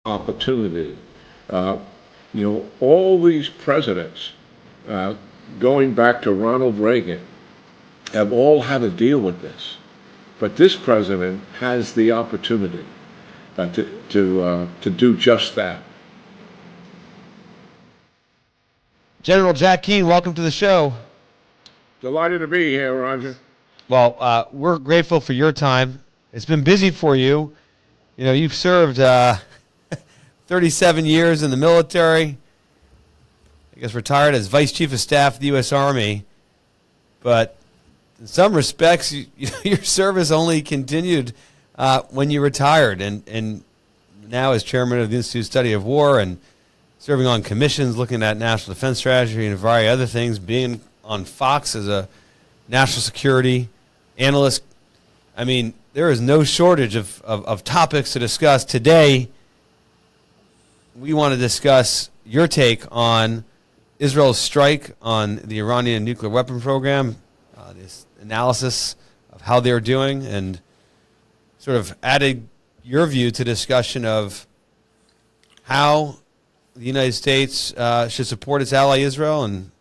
opportunity. Uh, all these presidents, going back to Ronald Reagan, have all had to deal with this. But this president has the opportunity to do just that. General Jack Keane, welcome to the show. Delighted to be here, Roger. Well, we're grateful for your time. It's been busy for you. You know, you've served 37 years in the military. I guess retired as Vice Chief of Staff of the U.S. Army. But in some respects, your service only continued when you retired. And now as Chairman of the Institute of Study of War and serving on commissions, looking at national defense strategy and a variety of other things, being on Fox as a national security analyst. I mean, there is no shortage of topics to discuss. Today, we want to discuss your take on Israel's strike on the Iranian nuclear weapon program, this analysis of how they're doing, and sort of added your view to discussion of how the United States should support its ally Israel, and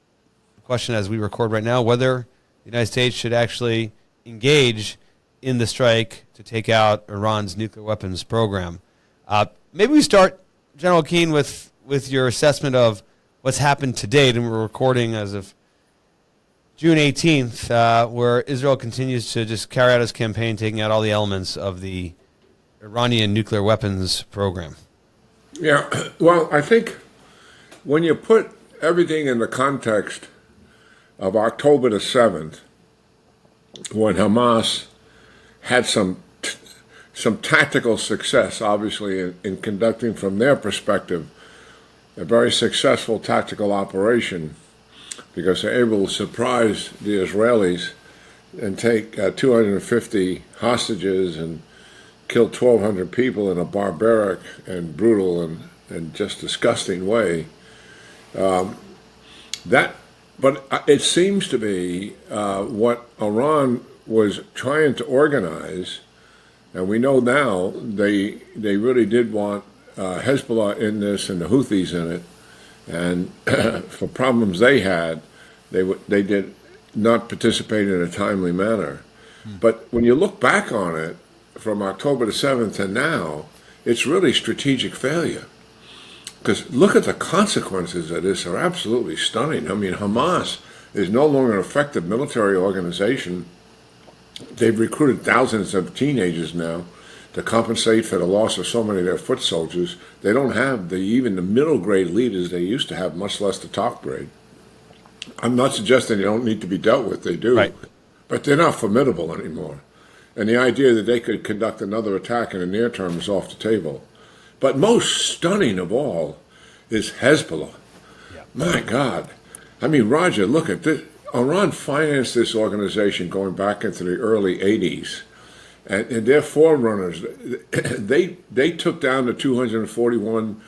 the question as we record right now, whether the United States should actually engage in the strike to take out Iran's nuclear weapons program. Maybe we start, General Keane, with your assessment of what's happened to date, and we're recording as of June 18th, where Israel continues to just carry out its campaign, taking out all the elements of the Iranian nuclear weapons program. Yeah, well, I think when you put everything in the context of October the 7th, when Hamas had some tactical success, obviously, in conducting, from their perspective, a very successful tactical operation, because they're able to surprise the Israelis and take 250 hostages and kill 1,200 people in a barbaric and brutal and just disgusting way. But it seems to be what Iran was trying to organize, and we know now they really did want Hezbollah in this and the Houthis in it, and for problems they had, they did not participate in a timely manner. But when you look back on it, from October the 7th to now, it's really strategic failure. Because look at the consequences of this, are absolutely stunning. I mean, Hamas is no longer an effective military organization. They've recruited thousands of teenagers now to compensate for the loss of so many of their foot soldiers. They don't have even the middle grade leaders they used to have, much less the top grade. I'm not suggesting they don't need to be dealt with, they do. Right. But they're not formidable anymore. And the idea that they could conduct another attack in the near term is off the table. But most stunning of all is Hezbollah. Yeah. My God. I mean, Roger, look at this. Iran financed this organization going back into the early 80s. And their forerunners, they took down the 241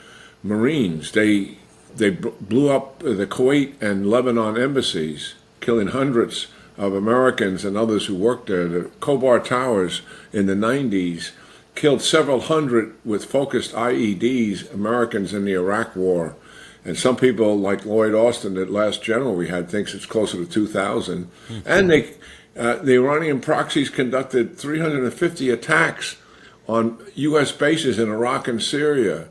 Marines. They blew up the Kuwait and Lebanon embassies, killing hundreds of Americans and others who worked there. The Khobar Towers in the 90s killed several hundred with focused IEDs, Americans in the Iraq War. And some people, like Lloyd Austin, the last general we had, thinks it's closer to 2,000. Mm-hmm. And the Iranian proxies conducted 350 attacks on U.S. bases in Iraq and Syria,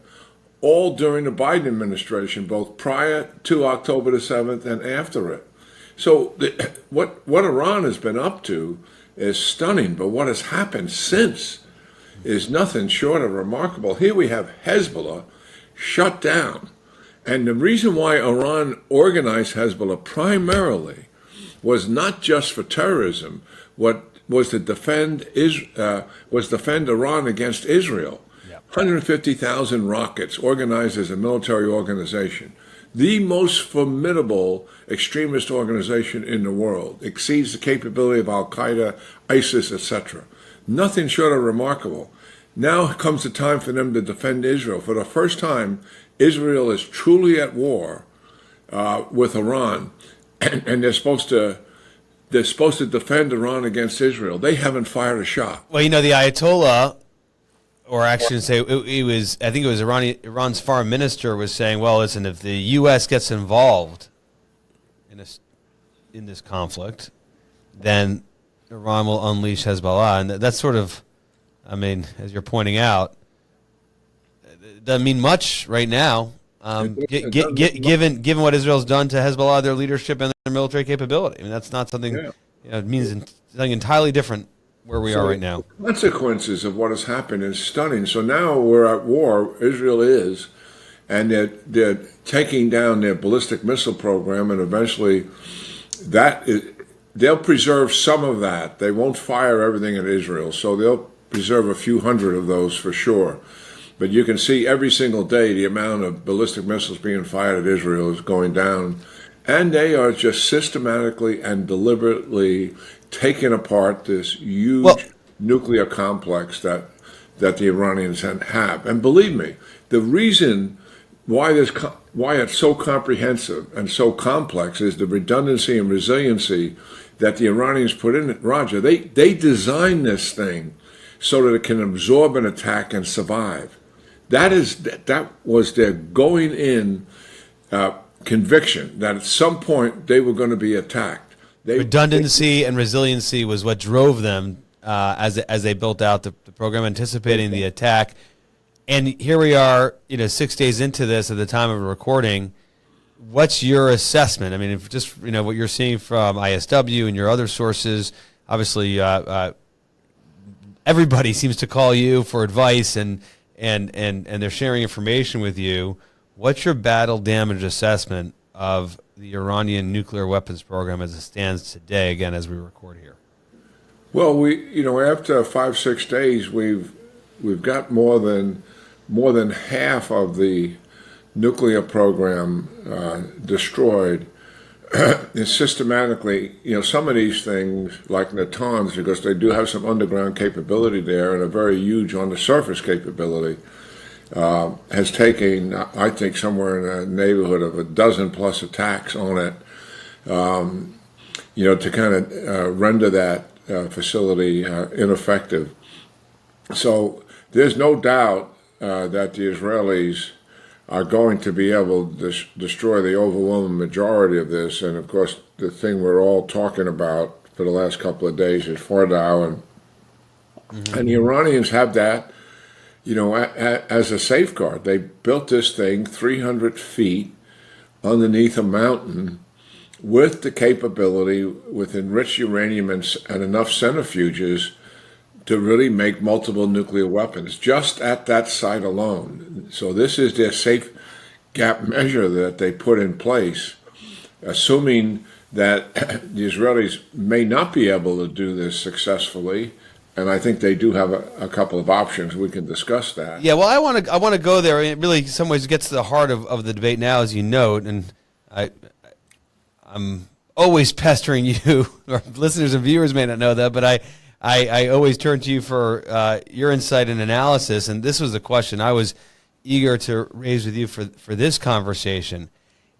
all during the Biden administration, both prior to October the 7th and after it. So what Iran has been up to is stunning, but what has happened since is nothing short of remarkable. Here we have Hezbollah shut down. And the reason why Iran organized Hezbollah primarily was not just for terrorism, was to defend Iran against Israel. Yep. 150,000 rockets organized as a military organization. The most formidable extremist organization in the world, exceeds the capability of Al-Qaeda, ISIS, etc. Nothing short of remarkable. Now comes the time for them to defend Israel. For the first time, Israel is truly at war with Iran, and they're supposed to defend Iran against Israel. They haven't fired a shot. Well, you know, the Ayatollah or actually say it was, I think it was Iran's foreign minister was saying, well, listen, if the U.S. gets involved in this conflict, then Iran will unleash Hezbollah. And that's sort of, I mean, as you're pointing out, it doesn't mean much right now, given what Israel's done to Hezbollah, their leadership and their military capability. I mean, that's not something, it means something entirely different where we are right now. The consequences of what has happened is stunning. So now we're at war, Israel is, and they're taking down their ballistic missile program, and eventually they'll preserve some of that. They won't fire everything at Israel, so they'll preserve a few hundred of those for sure. But you can see every single day the amount of ballistic missiles being fired at Israel is going down, and they are just systematically and deliberately taking apart this huge nuclear complex that the Iranians have. And believe me, the reason why it's so comprehensive and so complex is the redundancy and resiliency that the Iranians put in it. Roger, they designed this thing so that it can absorb an attack and survive. That was their going in conviction that at some point they were going to be attacked. Redundancy and resiliency was what drove them as they built out the program, anticipating the attack. And here we are, 6 days into this at the time of recording. What's your assessment? I mean, if just what you're seeing from ISW and your other sources. Obviously, everybody seems to call you for advice, and they're sharing information with you. What's your battle damage assessment of the Iranian nuclear weapons program as it stands today, again, as we record here? Well, after 5-6 days, we've got more than half of the nuclear program destroyed. And systematically, some of these things, like Natanz, because they do have some underground capability there and a very huge on-the-surface capability, has taken, I think, somewhere in the neighborhood of a dozen plus attacks on it, to kind of render that facility ineffective. So there's no doubt that the Israelis are going to be able to destroy the overwhelming majority of this. And of course, the thing we're all talking about for the last couple of days is Fordow, and the Iranians have that, as a safeguard. They built this thing 300 feet underneath a mountain with the capability, with enriched uranium and enough centrifuges to really make multiple nuclear weapons just at that site alone. So this is their safe gap measure that they put in place, assuming that the Israelis may not be able to do this successfully. And I think they do have a couple of options. We can discuss that. Yeah, well, I want to go there. It really, in some ways, gets to the heart of the debate now, as you note. And I'm always pestering you. Our listeners and viewers may not know that, but I always turn to you for your insight and analysis. And this was the question I was eager to raise with you for this conversation.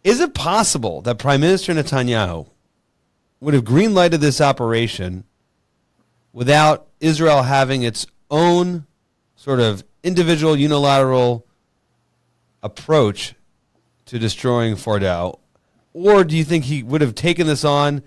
Is it possible that Prime Minister Netanyahu would have green-lighted this operation without Israel having its own sort of individual unilateral approach to destroying Fordow? Or do you think he would have taken this on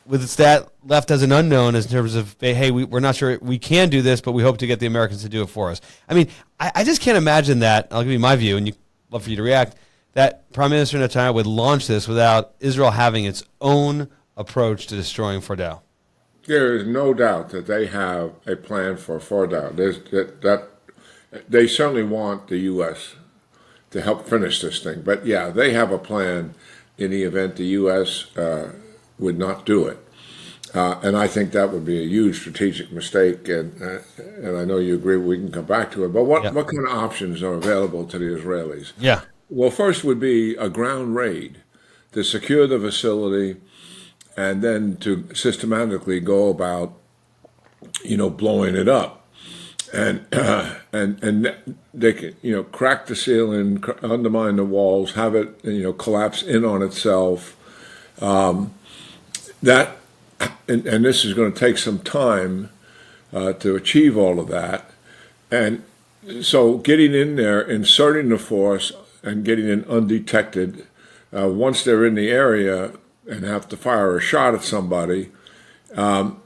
with that left as an unknown in terms of, hey, we're not sure we can do this, but we hope to get the Americans to do it for us? I mean, I just can't imagine that. I'll give you my view, and I'd love for you to react, that Prime Minister Netanyahu would launch this without Israel having its own approach to destroying Fordow. There is no doubt that they have a plan for Fordow. They certainly want the U.S. to help finish this thing. But yeah, they have a plan in the event the U.S. Would not do it. And I think that would be a huge strategic mistake. And I know you agree, we can come back to it. But what kind of options are available to the Israelis? Yeah. Well, first would be a ground raid to secure the facility, and then to systematically go about, blowing it up, and they can, crack the ceiling, undermine the walls, have it, collapse in on itself. That, this is going to take some time to achieve all of that, and So getting in there, inserting the force, and getting in undetected. Once they're in the area and have to fire a shot at somebody, then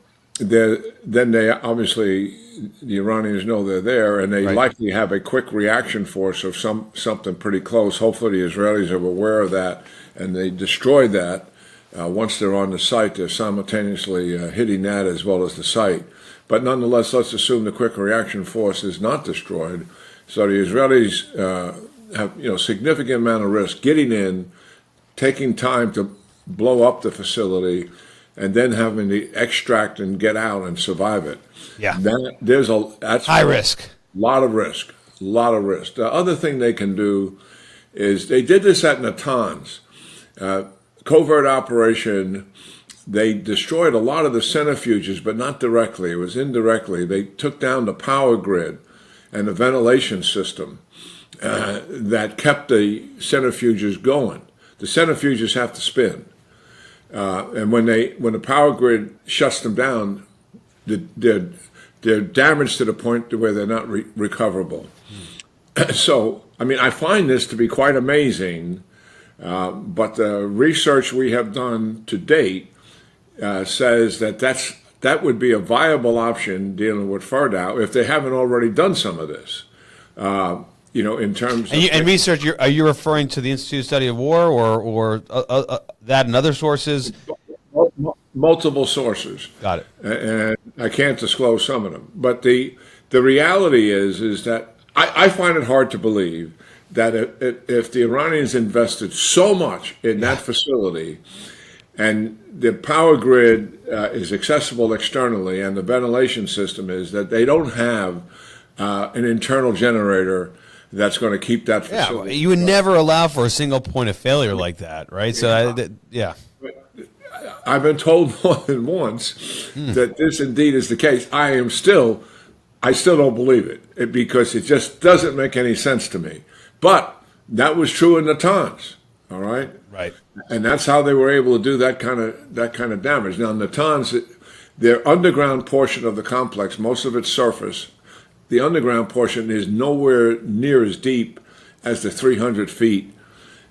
they obviously, the Iranians know they're there, and they Right. likely have a quick reaction force of something pretty close. Hopefully, the Israelis are aware of that, and they destroy that. Once they're on the site, they're simultaneously hitting that as well as the site. But nonetheless, let's assume the quick reaction force is not destroyed. So the Israelis have significant amount of risk getting in, taking time to blow up the facility, and then having to extract and get out and survive it. Yeah. That's High risk. Lot of risk. The other thing they can do is they did this at Natanz. Covert operation. They destroyed a lot of the centrifuges, but not directly. It was indirectly. They took down the power grid and the ventilation system that kept the centrifuges going. The centrifuges have to spin. And when the power grid shuts them down, they're damaged to the point where they're not recoverable. So, I mean, I find this to be quite amazing, but the research we have done to date says that would be a viable option dealing with Fardau if they haven't already done some of this. In terms of And research, are you referring to the Institute of Study of War or that and other sources? multiple sources. Got it. And I can't disclose some of them. But the reality is that I find it hard to believe that if the Iranians invested so much in that facility, and the power grid is accessible externally, and the ventilation system is, that they don't have an internal generator that's going to keep that facility. Yeah, you would never allow for a single point of failure like that, right? So, I've been told more than once that this indeed is the case. I still don't believe it because it just doesn't make any sense to me. But that was true in Natanz, all right? Right. And that's how they were able to do that kind of damage. Now, Natanz, their underground portion of the complex, most of it's surface. The underground portion is nowhere near as deep as the 300 feet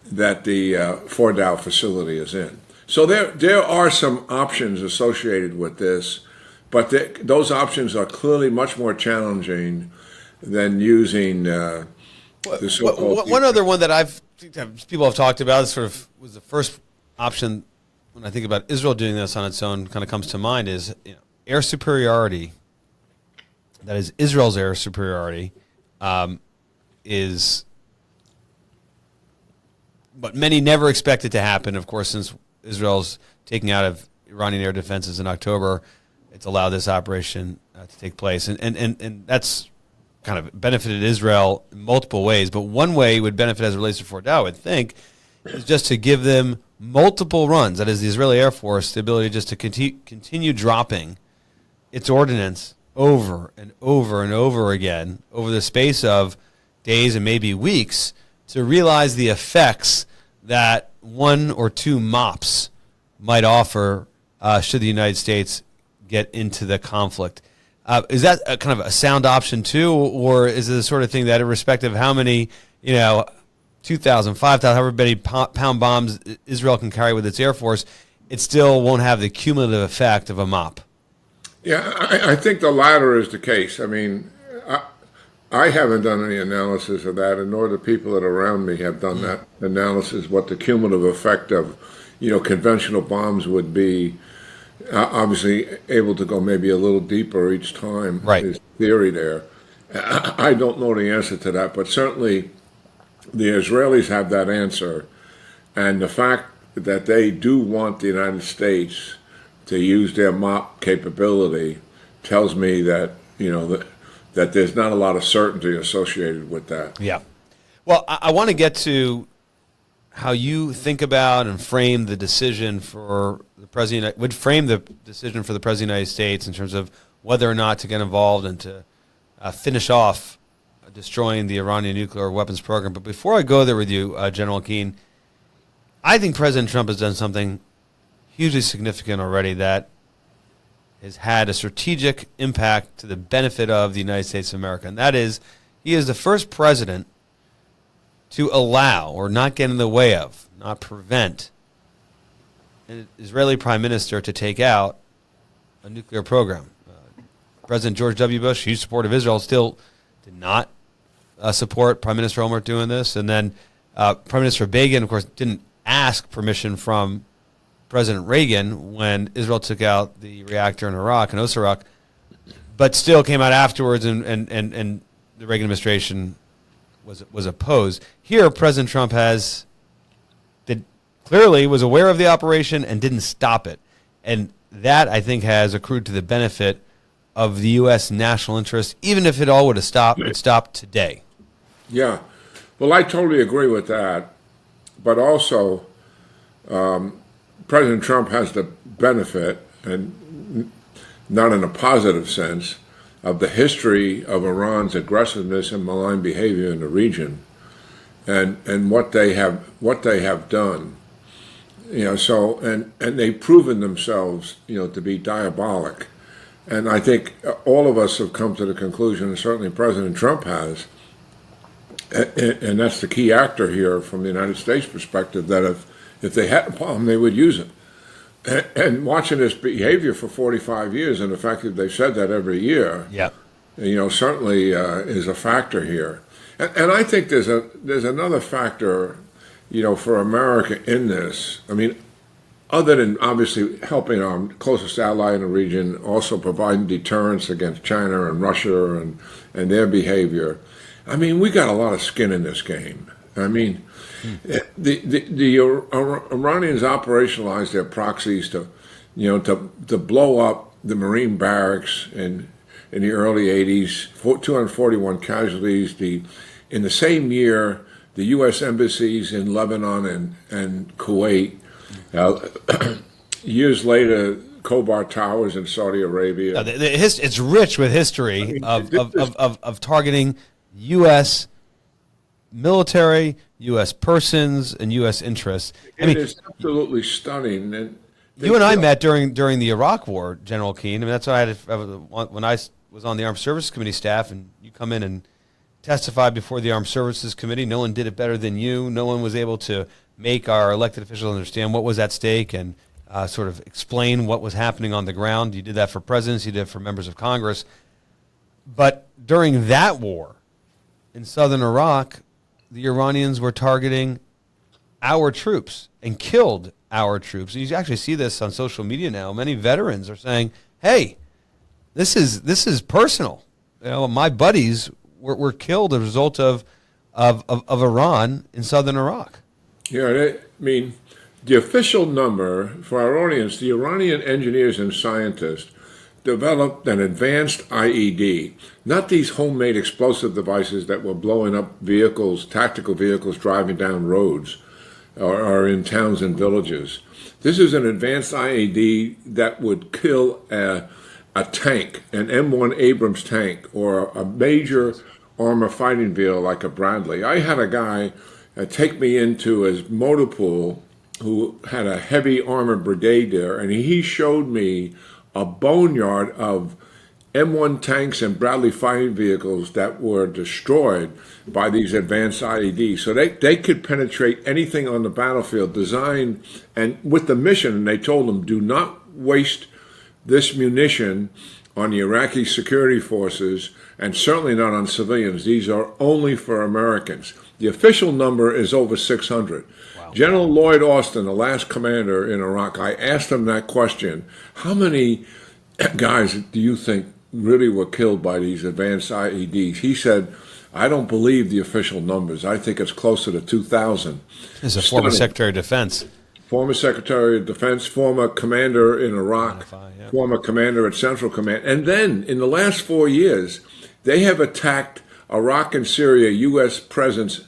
that the Fardau facility is in. So there are some options associated with this, but those options are clearly much more challenging than using the so-called... One other one that people have talked about, sort of was the first option when I think about Israel doing this on its own, kind of comes to mind, is air superiority. That is, Israel's air superiority is what many never expected to happen. Of course, since Israel's taking out of Iranian air defenses in October, it's allowed this operation to take place. And that's kind of benefited Israel in multiple ways. But one way it would benefit as it relates to Fordau, I would think, is just to give them multiple runs. That is, the Israeli Air Force, the ability just to continue dropping its ordnance over and over and over again over the space of days and maybe weeks to realize the effects that one or two mops might offer should the United States get into the conflict. Is that a kind of a sound option too, or is it the sort of thing that, irrespective of how many, 2,000, 5,000, however many pound bombs Israel can carry with its Air Force, it still won't have the cumulative effect of a mop? Yeah, I think the latter is the case. I mean, I haven't done any analysis of that, and nor the people that are around me have done that analysis, what the cumulative effect of, conventional bombs would be. Obviously able to go maybe a little deeper each time. Right. Is theory there. I don't know the answer to that, but certainly the Israelis have that answer. And the fact that they do want the United States to use their MOP capability tells me that, that there's not a lot of certainty associated with that. Yeah. Well, I want to get to how you think about and frame the decision for the president, would frame the decision for the president of the United States in terms of whether or not to get involved and to finish off destroying the Iranian nuclear weapons program. But before I go there with you, General Keane, I think President Trump has done something hugely significant already that has had a strategic impact to the benefit of the United States of America. And that is, He is the first president to allow or not get in the way of, not prevent, an Israeli prime minister to take out a nuclear program. President George W. Bush, huge supporter of Israel, still did not support Prime Minister Olmert doing this. And then Prime Minister Begin, of course, didn't ask permission from President Reagan when Israel took out the reactor in Iraq, in Osirak, but still came out afterwards, and the Reagan administration was opposed. Here, President Trump clearly was aware of the operation and didn't stop it. And that, I think, has accrued to the benefit of the U.S. national interest. Even if it all would have stopped, it stopped today. Yeah. Well, I totally agree with that. But also, President Trump has the benefit, and not in a positive sense, of the history of Iran's aggressiveness and malign behavior in the region, and what they have done. So and they've proven themselves, to be diabolic. And I think all of us have come to the conclusion, and certainly President Trump has, and that's the key actor here from the United States perspective, that if they had a problem, they would use it. And watching this behavior for 45 years, and the fact that they've said that every year, certainly is a factor here. And I think there's another factor, for America in this. I mean, other than obviously helping our closest ally in the region, also providing deterrence against China and Russia and their behavior. I mean, we got a lot of skin in this game. I mean, the Iranians operationalized their proxies to blow up the Marine barracks in the early 80s, 241 casualties. In the same year, the U.S. embassies in Lebanon and Kuwait. Years later, Khobar Towers in Saudi Arabia. It's rich with history of targeting U.S. military, U.S. persons, and U.S. interests. It's absolutely stunning. And you and I met during the Iraq War, General Keane. I mean, that's why when I was on the Armed Services Committee staff, and you come in and testify before the Armed Services Committee. No one did it better than you. No one was able to make our elected officials understand what was at stake and sort of explain what was happening on the ground. You did that for presidents. You did it for members of Congress. But during that war in southern Iraq, the Iranians were targeting our troops and killed our troops. And you actually see this on social media now. Many veterans are saying, hey, this is personal. My buddies were killed as a result of Iran in southern Iraq. Yeah, I mean, the official number for our audience, the Iranian engineers and scientists developed an advanced IED, not these homemade explosive devices that were blowing up vehicles, tactical vehicles driving down roads or in towns and villages. This is an advanced IED that would kill a tank, an M1 Abrams tank, or a major armor fighting vehicle like a Bradley. I had a guy take me into his motor pool who had a heavy armored brigade there, and he showed me a boneyard of M1 tanks and Bradley fighting vehicles that were destroyed by these advanced IEDs. So they could penetrate anything on the battlefield, designed and with the mission, and they told them, do not waste this munition on the Iraqi security forces, and certainly not on civilians. These are only for Americans. The official number is over 600. Wow. General Lloyd Austin, the last commander in Iraq, I asked him that question. How many guys do you think really were killed by these advanced IEDs? He said, I don't believe the official numbers. I think it's closer to 2,000. He's a former Secretary of Defense. Former Secretary of Defense, former commander in Iraq, former commander at Central Command. And then, in the last 4 years, they have attacked Iraq and Syria U.S. presence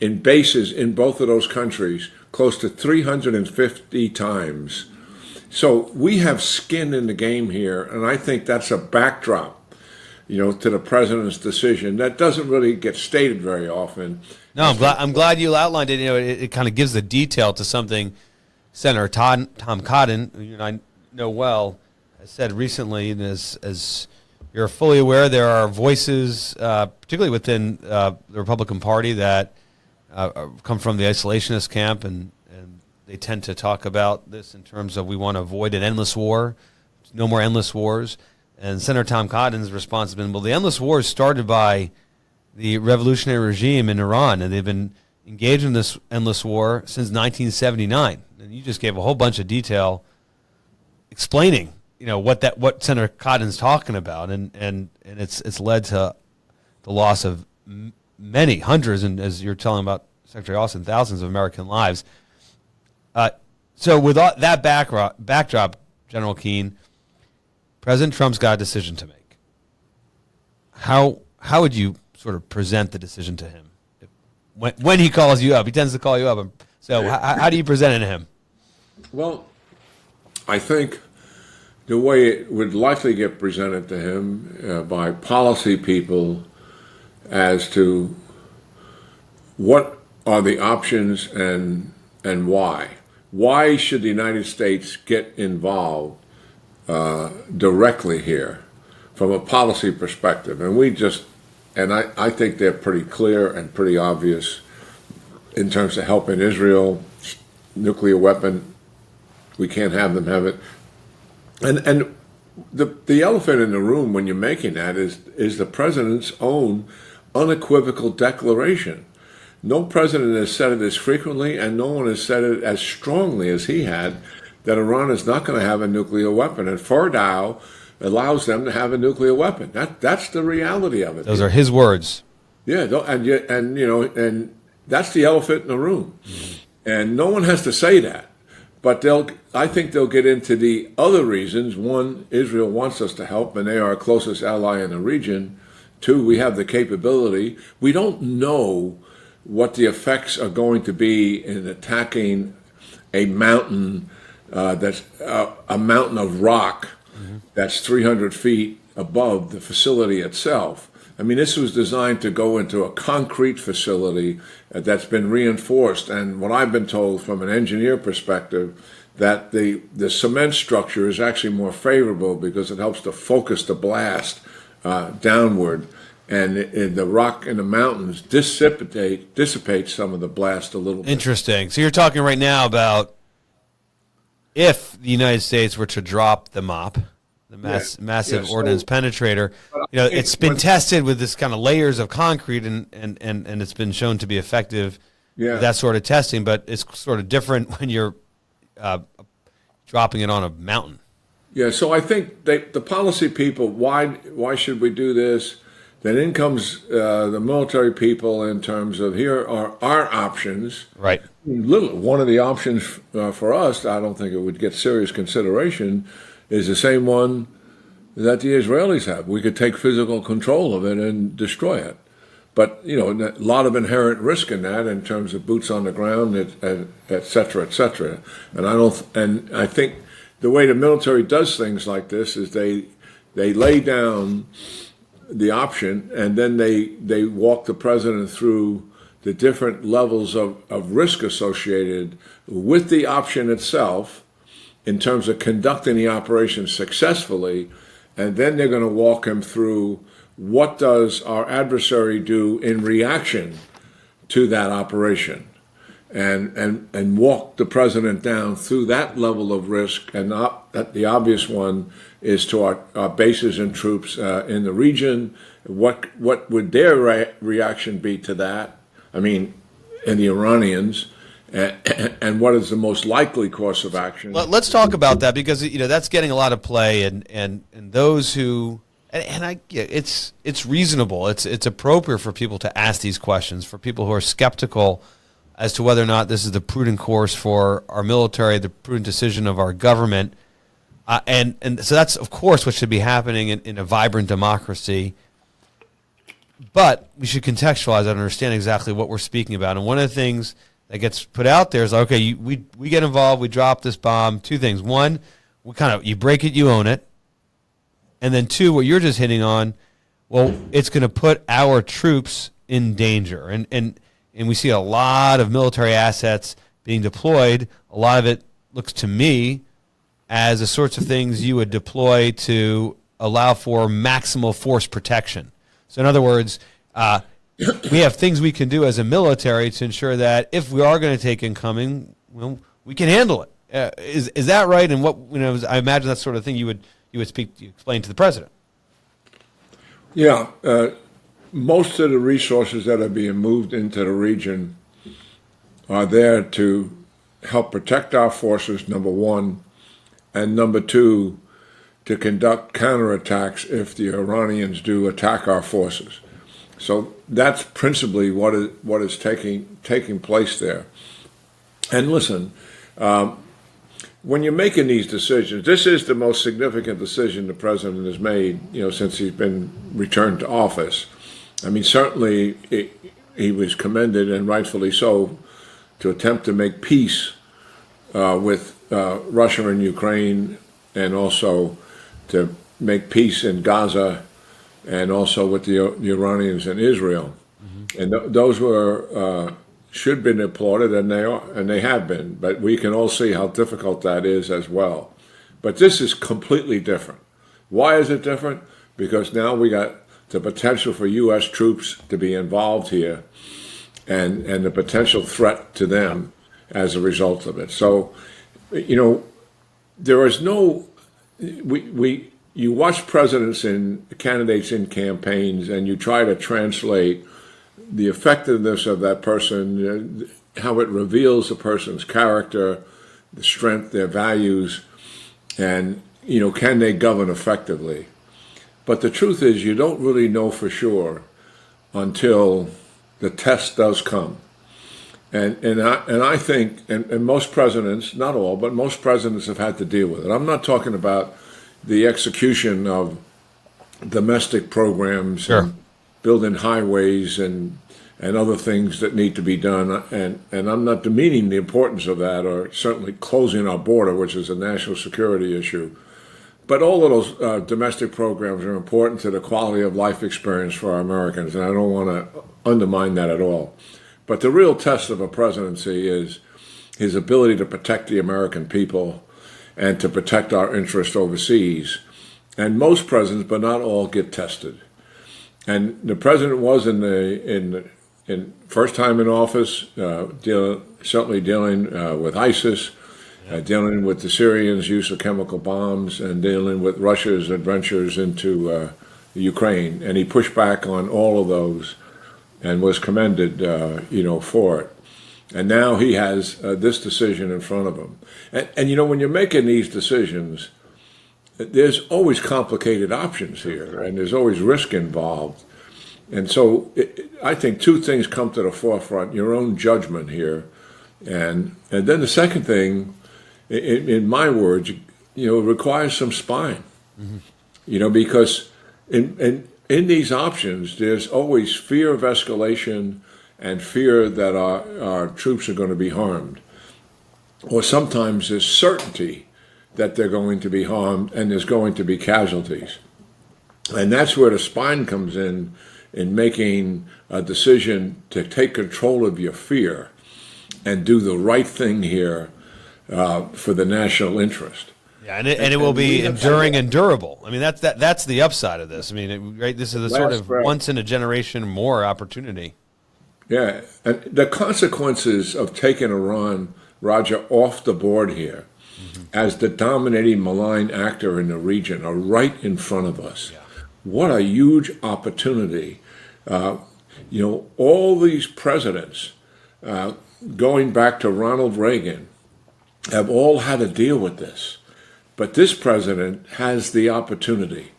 in bases in both of those countries close to 350 times. So we have skin in the game here, and I think that's a backdrop, to the president's decision. That doesn't really get stated very often. No, I'm glad you outlined it. It kind of gives the detail to something Senator Tom Cotton, who you and I know well, has said recently, and as you're fully aware there are voices, particularly within the Republican Party, that come from the isolationist camp, and they tend to talk about this in terms of we want to avoid an endless war, no more endless wars. And Senator Tom Cotton's response has been, well, the endless wars started by the revolutionary regime in Iran, and they've been engaged in this endless war since 1979. And you just gave a whole bunch of detail explaining, what Senator Cotton's talking about, and it's led to the loss of many hundreds, and as you're telling about Secretary Austin, thousands of American lives. So with all that backdrop, General Keane, President Trump's got a decision to make. How would you sort of present the decision to him when he calls you up? He tends to call you up. So how do you present it to him? Well, I think the way it would likely get presented to him by policy people as to what are the options and why. Why should the United States get involved directly here from a policy perspective? And I think they're pretty clear and pretty obvious in terms of helping Israel, nuclear weapon. We can't have them have it. And the elephant in the room when you're making that is the president's own unequivocal declaration. No president has said it as frequently, and no one has said it as strongly as he had, that Iran is not going to have a nuclear weapon. And Fordow allows them to have a nuclear weapon. That's the reality of it. Those are his words. Yeah, and that's the elephant in the room. And no one has to say that. But I think they'll get into the other reasons. One, Israel wants us to help, and they are our closest ally in the region. Two, we have the capability. We don't know what the effects are going to be in attacking a mountain that's a mountain of rock that's 300 feet above the facility itself. I mean, this was designed to go into a concrete facility that's been reinforced. And what I've been told from an engineer perspective, that the cement structure is actually more favorable because it helps to focus the blast downward. And the rock in the mountains dissipate some of the blast a little bit. Interesting. So you're talking right now about if the United States were to drop the MOP, the massive ordnance penetrator, it's been tested with this kind of layers of concrete, and it's been shown to be effective with that sort of testing, but it's sort of different when you're dropping it on a mountain. Yeah, so I think the policy people, why should we do this? Then in comes the military people in terms of here are our options. Right. One of the options for us, I don't think it would get serious consideration, is the same one that the Israelis have. We could take physical control of it and destroy it. But, a lot of inherent risk in that in terms of boots on the ground, et cetera, et cetera. And I think the way the military does things like this is they lay down the option, and then they walk the president through the different levels of risk associated with the option itself in terms of conducting the operation successfully, and then they're going to walk him through what does our adversary do in reaction to that operation, and walk the president down through that level of risk. And the obvious one is to our bases and troops in the region. What would their reaction be to that? I mean, and the Iranians, and what is the most likely course of action? Let's talk about that, because that's getting a lot of play, and those who it's reasonable, it's appropriate for people to ask these questions, for people who are skeptical as to whether or not this is the prudent course for our military, the prudent decision of our government. And so that's, of course, what should be happening in a vibrant democracy. But we should contextualize it and understand exactly what we're speaking about. And one of the things that gets put out there is, okay, we get involved, we drop this bomb. Two things. One, you break it, you own it. And then two, what you're just hitting on, well, it's going to put our troops in danger. And we see a lot of military assets being deployed. A lot of it looks to me as the sorts of things you would deploy to allow for maximal force protection. So in other words, we have things we can do as a military to ensure that if we are going to take incoming, well, we can handle it. Is that right? And what, I imagine that sort of thing you would explain to the president. Yeah, most of the resources that are being moved into the region are there to help protect our forces, number one, and number two, to conduct counterattacks if the Iranians do attack our forces. So that's principally what is taking place there. And listen, when you're making these decisions, this is the most significant decision the president has made, since he's been returned to office. I mean, certainly he was commended, and rightfully so, to attempt to make peace with Russia and Ukraine, and also to make peace in Gaza, and also with the Iranians and Israel. Mm-hmm. And those were should have been applauded, and they are, and they have been. But we can all see how difficult that is as well. But this is completely different. Why is it different? Because now we got the potential for U.S. troops to be involved here, and the potential threat to them as a result of it. So, there is no, you watch presidents and candidates in campaigns, and you try to translate the effectiveness of that person, how it reveals a person's character, the strength, their values, and, can they govern effectively? But the truth is, you don't really know for sure until the test does come. And I think, and most presidents, not all, but most presidents have had to deal with it. I'm not talking about the execution of domestic programs, sure, and building highways and other things that need to be done. And I'm not demeaning the importance of that, or certainly closing our border, which is a national security issue. But all of those domestic programs are important to the quality of life experience for our Americans, and I don't want to undermine that at all. But the real test of a presidency is his ability to protect the American people and to protect our interests overseas. And most presidents, but not all, get tested. And the president was in first time in office, certainly dealing with ISIS, dealing with the Syrians' use of chemical bombs, and dealing with Russia's adventures into Ukraine. And he pushed back on all of those and was commended, for it. And now he has this decision in front of him. And when you're making these decisions, there's always complicated options here, and there's always risk involved. And so I think two things come to the forefront: your own judgment here, and then the second thing, in my words, requires some spine. Mm-hmm. Because in these options, there's always fear of escalation and fear that our troops are going to be harmed. Or sometimes there's certainty that they're going to be harmed and there's going to be casualties. And that's where the spine comes in making a decision to take control of your fear and do the right thing here for the national interest. Yeah, and it will be enduring and durable. I mean, that's the upside of this. I mean, right? This is a sort of once in a generation more opportunity. Yeah, and the consequences of taking Iran, Roger, off the board here, mm-hmm, as the dominating malign actor in the region are right in front of us. Yeah. What a huge opportunity. All these presidents, going back to Ronald Reagan, have all had to deal with this. But this president has the opportunity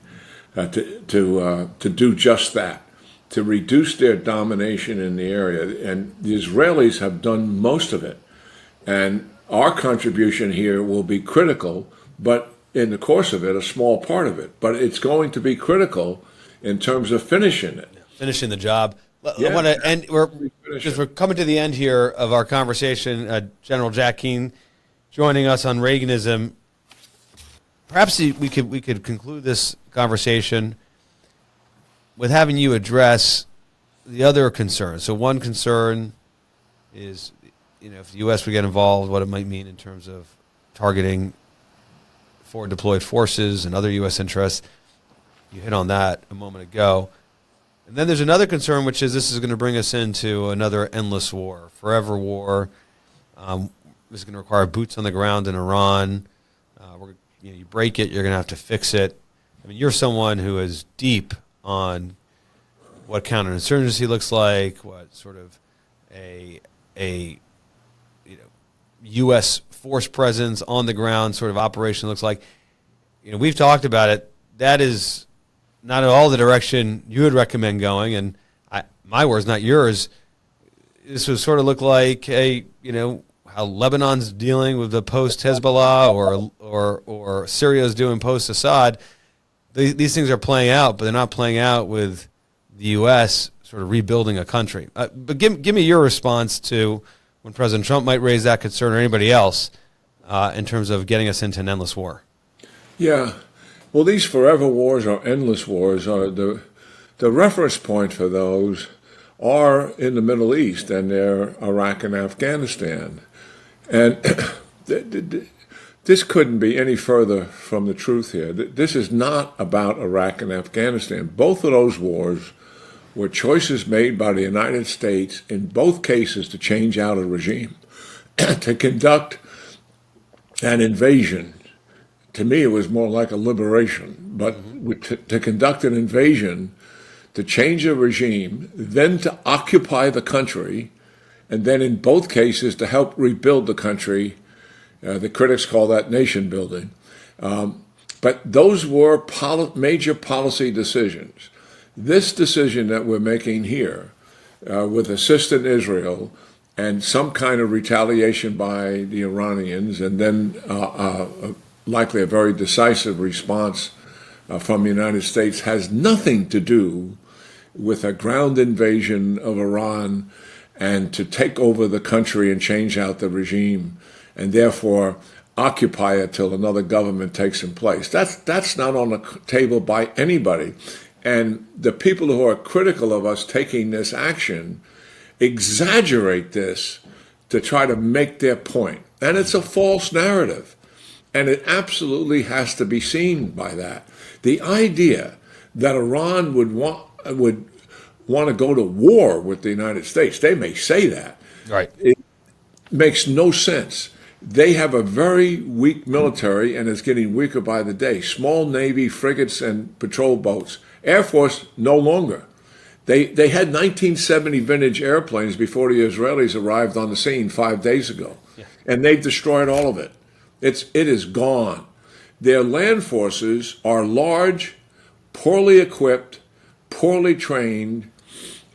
to do just that, to reduce their domination in the area. And the Israelis have done most of it. And our contribution here will be critical, but in the course of it, a small part of it. But it's going to be critical in terms of finishing it. Finishing the job. I want to end, because we're coming to the end here of our conversation. General Jack Keane joining us on Reaganism. Perhaps we could conclude this conversation with having you address the other concerns. So one concern is, if the U.S. would get involved, what it might mean in terms of targeting forward deployed forces and other U.S. interests. You hit on that a moment ago. And then there's another concern, which is this is going to bring us into another endless war, forever war. This is going to require boots on the ground in Iran. You break it, you're going to have to fix it. I mean, you're someone who is deep on what counterinsurgency looks like, what sort of a U.S. force presence on the ground sort of operation looks like. We've talked about it. That is not at all the direction you would recommend going, and my words, not yours. This would sort of look like how Lebanon's dealing with the post-Hezbollah or Syria's doing post-Assad. These things are playing out, but they're not playing out with the U.S. sort of rebuilding a country. But give me your response to when President Trump might raise that concern, or anybody else, in terms of getting us into an endless war. Yeah. Well, these forever wars or endless wars are the reference point for those are in the Middle East, and they're Iraq and Afghanistan. And this couldn't be any further from the truth here. This is not about Iraq and Afghanistan. Both of those wars were choices made by the United States in both cases to change out a regime, to conduct an invasion. To me, it was more like a liberation, but to conduct an invasion, to change a regime, then to occupy the country, and then in both cases to help rebuild the country. The critics call that nation building. But those were major policy decisions. This decision that we're making here with assistant Israel and some kind of retaliation by the Iranians, and then likely a very decisive response from the United States, has nothing to do with a ground invasion of Iran and to take over the country and change out the regime and therefore occupy it till another government takes in place. That's not on the table by anybody. And the people who are critical of us taking this action exaggerate this to try to make their point. And it's a false narrative. And it absolutely has to be seen by that. The idea that Iran would want to go to war with the United States, they may say that. Right. It makes no sense. They have a very weak military, and it's getting weaker by the day. Small Navy, frigates, and patrol boats. Air Force, no longer. They had 1970 vintage airplanes before the Israelis arrived on the scene 5 days ago. Yeah. And they've destroyed all of it. It is gone. Their land forces are large, poorly equipped, poorly trained,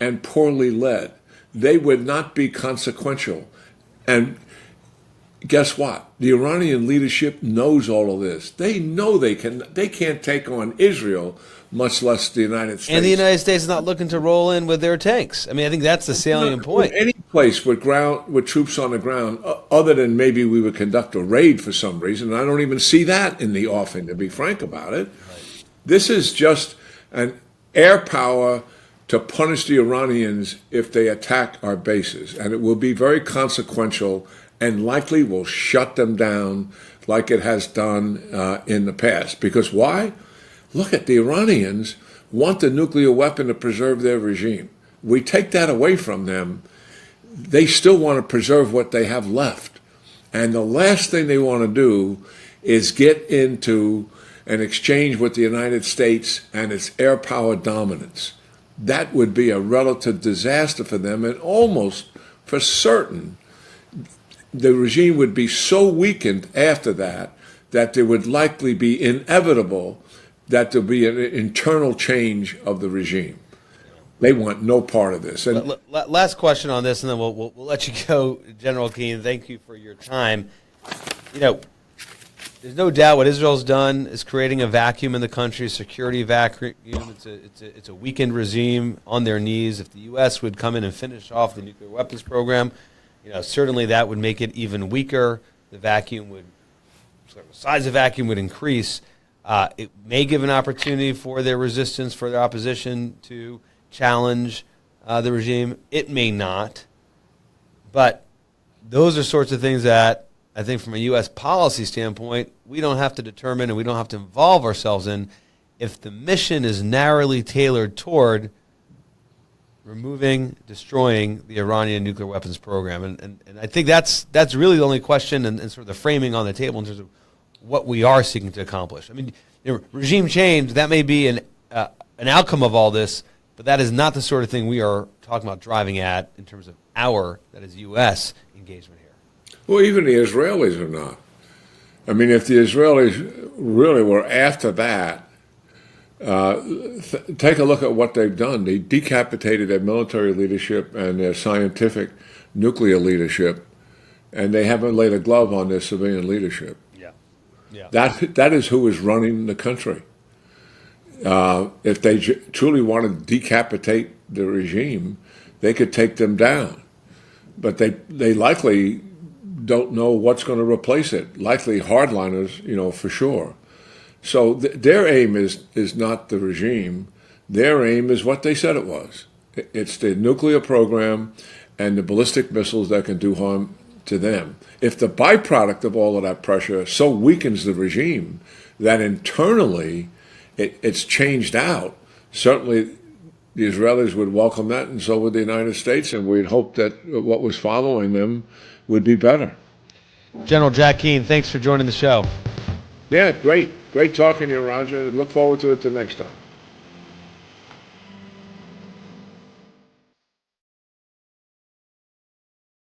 and poorly led. They would not be consequential. And guess what? The Iranian leadership knows all of this. They know they can't take on Israel, much less the United States. And the United States is not looking to roll in with their tanks. I mean, I think that's the salient point. Any place with troops on the ground, other than maybe we would conduct a raid for some reason, and I don't even see that in the offing, to be frank about it. Right. This is just an air power to punish the Iranians if they attack our bases, and it will be very consequential and likely will shut them down like it has done in the past. Because why? Look at the Iranians want the nuclear weapon to preserve their regime. We take that away from them, they still want to preserve what they have left. And the last thing they want to do is get into an exchange with the United States and its air power dominance. That would be a relative disaster for them, and almost for certain the regime would be so weakened after that that there would likely be inevitable that there'll be an internal change of the regime. They want no part of this. And last question on this, and then we'll let you go, General Keane. Thank you for your time. There's no doubt what Israel's done is creating a vacuum in the country, a security vacuum. It's a weakened regime on their knees. If the U.S. would come in and finish off the nuclear weapons program, certainly that would make it even weaker. The size of the vacuum would increase. It may give an opportunity for their resistance, for their opposition to challenge the regime. It may not. But those are sorts of things that I think from a U.S. policy standpoint, we don't have to determine and we don't have to involve ourselves in if the mission is narrowly tailored toward removing, destroying the Iranian nuclear weapons program. And I think that's really the only question and sort of the framing on the table in terms of what we are seeking to accomplish. I mean, regime change, that may be an outcome of all this, but that is not the sort of thing we are talking about driving at in terms of that is U.S. engagement here. Well, even the Israelis are not. I mean, if the Israelis really were after that, take a look at what they've done. They decapitated their military leadership and their scientific nuclear leadership, and they haven't laid a glove on their civilian leadership. Yeah. That is who is running the country. If they truly want to decapitate the regime, they could take them down. But they likely don't know what's going to replace it. Likely hardliners, for sure. So their aim is not the regime. Their aim is what they said it was. It's the nuclear program and the ballistic missiles that can do harm to them. If the byproduct of all of that pressure so weakens the regime that internally it's changed out, certainly the Israelis would welcome that, and so would the United States, and we'd hope that what was following them would be better. General Jack Keane, thanks for joining the show. Yeah, great talking to you, Roger. Look forward to it the next time.